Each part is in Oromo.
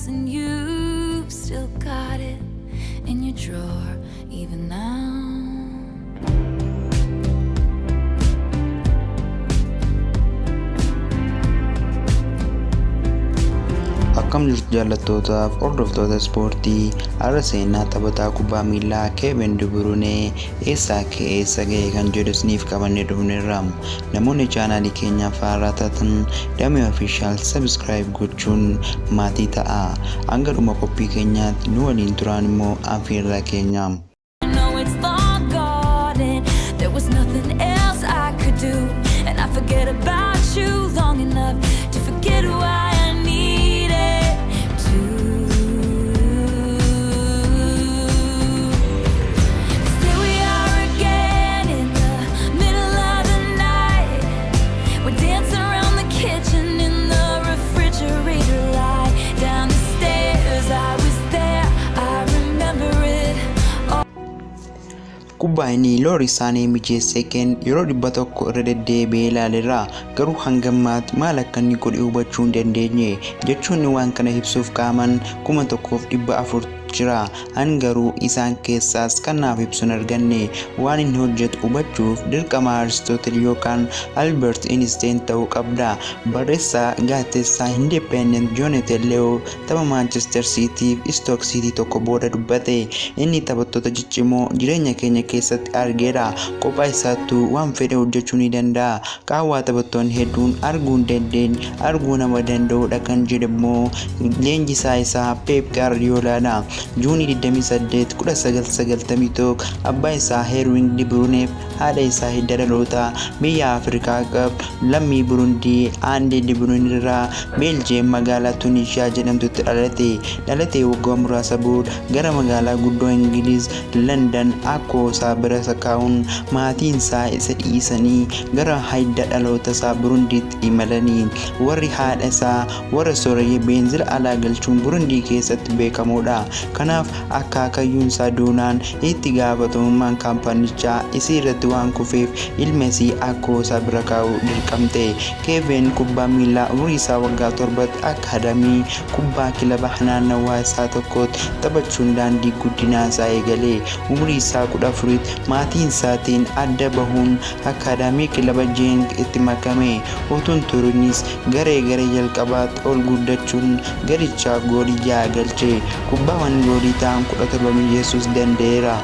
once, and you've still got it in your drawer even now. Akkam jirtu jaallattootaaf hordoftoota ispoortii har'a seenaa taphataa kubbaa miilaa Kevin De Bruyne eessaa ka'ee eessa ga'e kan jedhu isiniif qabannee dhufneerra. Namoonni chaanaalii keenyaaf haaraa taatan damee official subscribe gochuun maatii ta'a. Hanga dhuma qophii keenyaatti nu waliin turaan immoo affeerraa keenya. Kubbaa inni loori isaanii mijeessee yeroo 100 irra deddeebi'ee ilaaleera. Garuu hangammaatti maal akka inni godhe hubachuu hin dandeenye. Jechuun waan kana ibsuuf qaaman 1400 jira. An garuu isaan keessaas kan naaf ibsu hin arganne. Waan inni hojjetu hubachuuf dirqama Aristotle yookaan Albert Einstein ta'uu qabda. Barreessaa gaazexeessaa Independent Jonathan Leo tapha Manchester City fi Stoke City tokko booda dubbate. Inni taphattoota ciccimoo jireenya keenya keessatti argeera. Kophaa isaattuu waan fedhe hojjechuu ni danda'a. Qaawwaa taphattoonni hedduun arguu hin dandeenye arguu nama danda'udha kan jedhamu leenjisaa isaa Pep Guardiolaadha. Juunii 28 1991 abbaa isaa Erwin De Bruyne haadha isaa hidda dhaloota biyya Afrikaa qab lammii Burundii Ande De Bruyne irraa Belgium magaalaa Tunisia jedhamtutti dhalate waggaa muraasa booda gara magaalaa guddoo Ingiliz London akkoosaa bira sakaa'uun maatiin isaa isa dhiisanii gara hidda dhaloota isaa Burundiitti imalanii. Warri haadha isaa warra sooreyye beenzila alaa galchuun Burundii keessatti beekamoodha. Kanaaf akaakayyuun isaa doonaan itti gaafatamummaan kaampanichaa isii irratti waan kufeef ilma isii akkoosaa bira kaa'uu dirqamte. Kevin kubbaa miilaa umurii isaa waggaa 7tti akaadamii kubbaa kilaba naannawaa isaa tokkotti taphachuun daandii guddinaa isaa eegale. Umurii isaa 14tti maatiin isaatiin adda bahuun akaadamii kilaba Genk itti makame. Utuun turuunis garee jalqabaatti ol guddachuun garichaa goolii 6 galche. Kubbaawwan goolii ta'an 17 mijeessuus danda'eera.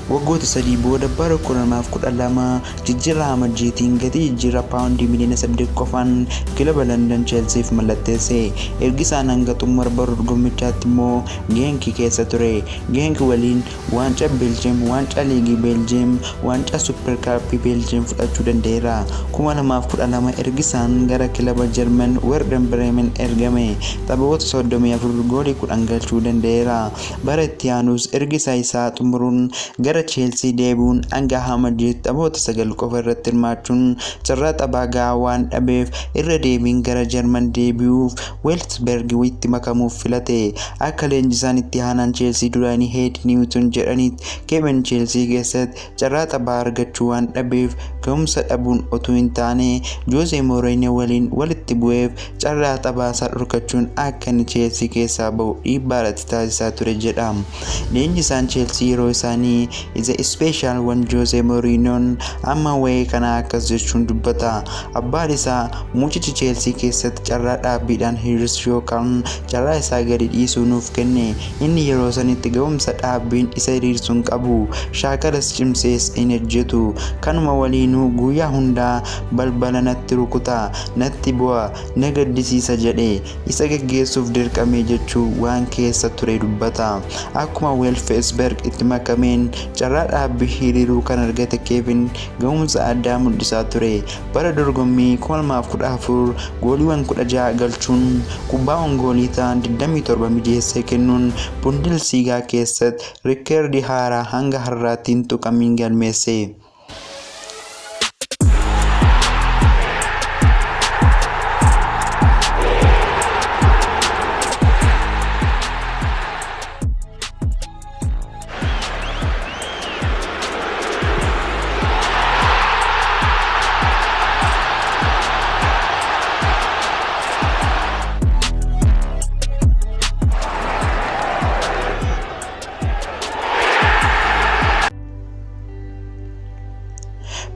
Waggoota 3 booda bara 2012 jijjiirama jeetiin gatii jijjiirama paawundii miliyoona 8 qofaan kilaba London Chelseaf mallatteesse. Ergisaan hanga xumura bara dorgommichaatti immoo Genk keessa ture. Genk waliin waancaa Belgium, waancaa liigii Belgium, waancaa Super Cup Belgium fudhachuu danda'eera. 2012 ergisaan gara kilaba German Werder Bremen ergame. Taphoota 34 goolii 10 galchuu danda'eera. Bara itti aanus ergisaa isaa xumuruun gara Chelsea deebi'uun hanga Hamadiitti taphoota 9 qofa irratti hirmaachuun carraa taphaa gahaa waan dhabeef irra deebiin gara German deebi'uuf Wolfsburg itti makamuuf filate. Akka leenjisaan itti aanaan Chelsea duraanii Head Newton jedhanitti Kevin Chelsea keessatti carraa taphaa argachuu waan dhabeef gahumsa dhabuun otoo hin taane Jose Mourinho waliin walitti bu'eef carraa taphaa isaa dhorkachuun akka inni Chelsea keessaa bahu dhiibbaa irratti taasisaa ture jedha. Leenjisaan Chelsea yeroo isaanii is a special one Jose Mourinho amma waa'ee kana akkas jechuun dubbata. Abbaan isaa mucichi Chelsea keessatti carraa dhaabbiidhaan hiriirsuu yookaan carraa isaa gadi dhiisuu nuuf kenne. Inni yeroo sanitti gahumsa dhaabbiin isa hiriirsuun qabu shaakalas cimsees hin hojjetu. Kanuma waliin eenyu guyyaa hundaa balbala natti rukutaa natti bu'aa na gaddisiisa jedhee isa geggeessuuf dirqamee jechuu waan keessa ture dubbata. Akkuma Wolfsburg itti makameen carraa dhaabbii hiriiruu kan argate Kevin ga'umsa addaa mul'isaa ture. Bara dorgommii 2014 gooliiwwan 16 galchuun kubbaawwan goolii ta'an 27 mijeessee kennuun Bundesliga keessatti rikoordii haaraa hanga har'aatti hin tuqamin galmeesse.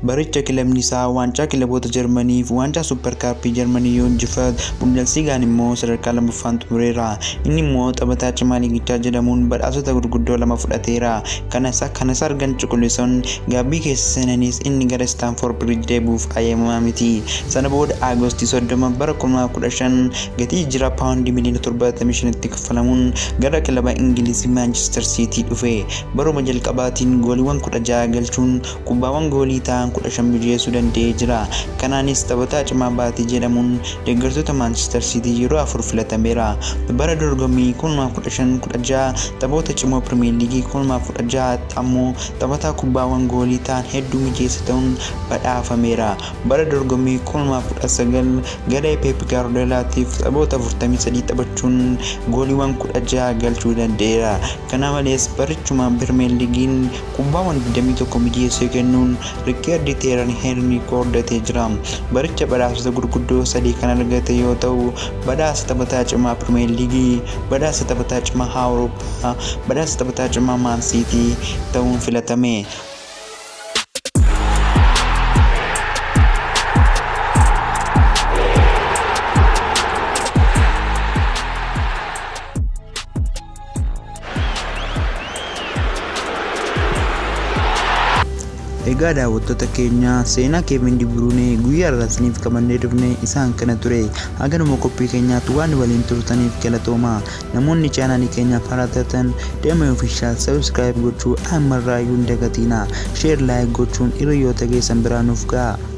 Baricha kilabni isaa waancaa kilaboota Jarmanii fi waancaa Super Cup Jarmanii yoo injifate Bundesligaan immoo sadarkaa lammaffaan xumureera. Inni immoo taphataa cimaa liigichaa jedhamuun badhaasota gurguddoo lama fudhateera. Kanas argan cuquliisoon gaabbii keessa seenanis inni gara Stamford Bridge deebi'uuf eeyyamamaa miti. Sana booda Agoostii 30 bara 2015 gatii jira paawundii miliyoona 75tti kaffalamuun gara kilaba Ingilizii Manchester City dhufe. Baruma jalqabaatiin gooliiwwan 16 galchuun kubbaawwan goolii ta'an 15 mijeessuu danda'ee jira. Kanaanis taphataa cimaa baatii jedhamuun deeggartoota Manchester City yeroo 4 filatameera. Bara dorgommii 2015-16 taphoota cimoo Premier League 2016 ammoo taphataa kubbaawwan goolii ta'an hedduu mijeessa ta'uun badhaafameera. Bara dorgommii 2019 garee Pep Guardiolaatiif taphoota 43 taphachuun gooliiwwan 16 galchuu danda'eera. Kana malees barichuma Premier League'n kubbaawwan 21 mijeessee kennuun rikoordii Teeran Henry qooddatee jira. Baricha badhaasota gurguddoo 3 kan argate yoo ta'u, badhaasa taphataa cimaa Premier League, badhaasa taphataa cimaa Awurooppaa, badhaasa taphataa cimaa Man City ta'uun filatame. Egaa daawwattoota keenya seenaa Kevin De Bruyne guyyaa irraasniif qabannee dhufne isaan kana ture. Haganuma qophii keenyaatti waan waliin turtaniif galatoomaa. Namoonni chaanaalii keenyaaf haaraa taatan Damee Official subscribe gochuu ammarraayyuu hin dagatinaa. Share like gochuun hiriyoota keessan biraan nuuf ga'a.